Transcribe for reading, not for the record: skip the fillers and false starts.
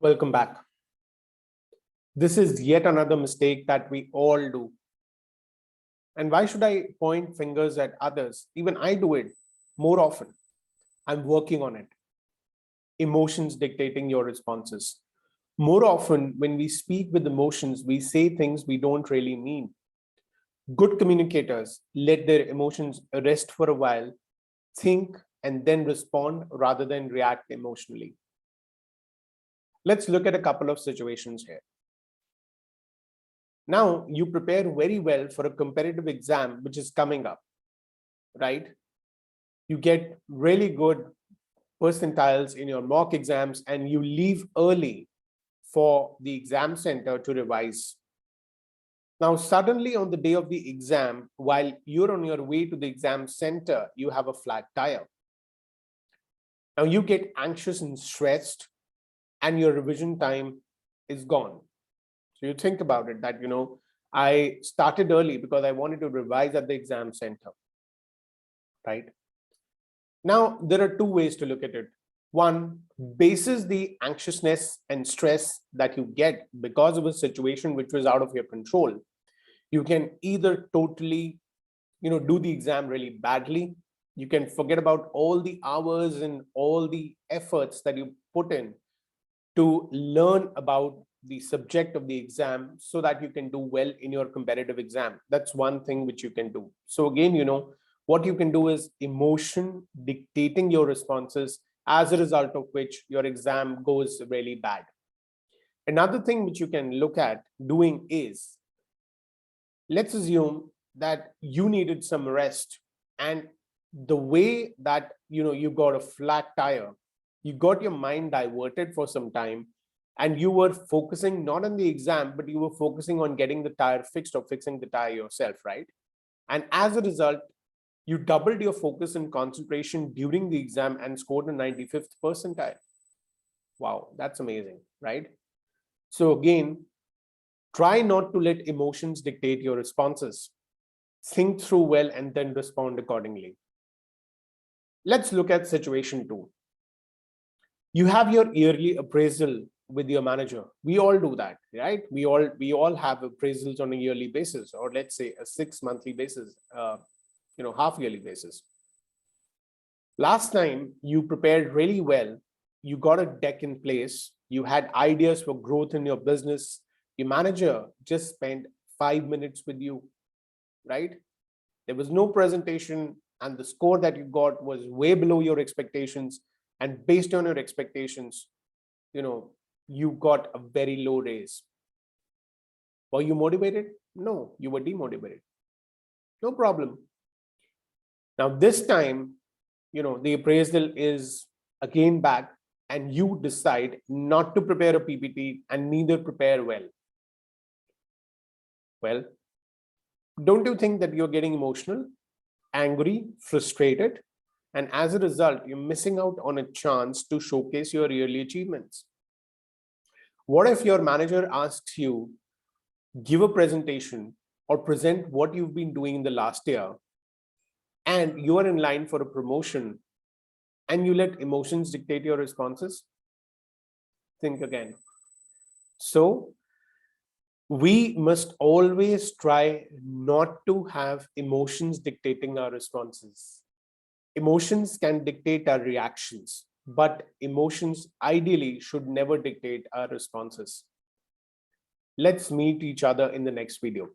Welcome back. This is yet another mistake that we all do. And why should I point fingers at others? Even I do it more often. I'm working on it. Emotions dictating your responses. More often, when we speak with emotions, we say things we don't really mean. Good communicators let their emotions rest for a while, think, and then respond rather than react emotionally. Let's look at a couple of situations here. Now, you prepare very well for a competitive exam, which is coming up, right? You get really good percentiles in your mock exams and you leave early for the exam center to revise. Now, suddenly on the day of the exam, while you're on your way to the exam center, you have a flat tire. Now you get anxious and stressed and your revision time is gone. So you think about it that, I started early because I wanted to revise at the exam center, right? Now, there are two ways to look at it. One, bases the anxiousness and stress that you get because of a situation which was out of your control. You can either totally, do the exam really badly. You can forget about all the hours and all the efforts that you put in to learn about the subject of the exam so that you can do well in your competitive exam. That's one thing which you can do. So again, what you can do is emotion dictating your responses, as a result of which your exam goes really bad. Another thing which you can look at doing is, let's assume that you needed some rest, and the way that you got a flat tire, you got your mind diverted for some time, and you were focusing not on the exam, but you were focusing on getting the tire fixed or fixing the tire yourself, right? And as a result, you doubled your focus and concentration during the exam and scored a 95th percentile. Wow, that's amazing, right? So again, try not to let emotions dictate your responses. Think through well and then respond accordingly. Let's look at situation 2. You have your yearly appraisal with your manager. We all do that, right? We all have appraisals on a yearly basis, or let's say a 6-monthly basis, half yearly basis. Last time you prepared really well, you got a deck in place, you had ideas for growth in your business. Your manager just spent 5 minutes with you, right? There was no presentation, and the score that you got was way below your expectations. And based on your expectations, you got a very low raise. Were you motivated? No, you were demotivated. No problem. Now, this time, the appraisal is again back, and you decide not to prepare a PPT and neither prepare well. Well, don't you think that you're getting emotional, angry, frustrated? And as a result, you're missing out on a chance to showcase your yearly achievements. What if your manager asks you, give a presentation or present what you've been doing in the last year, and you are in line for a promotion, and you let emotions dictate your responses? Think again. So we must always try not to have emotions dictating our responses. Emotions can dictate our reactions, but emotions ideally should never dictate our responses. Let's meet each other in the next video.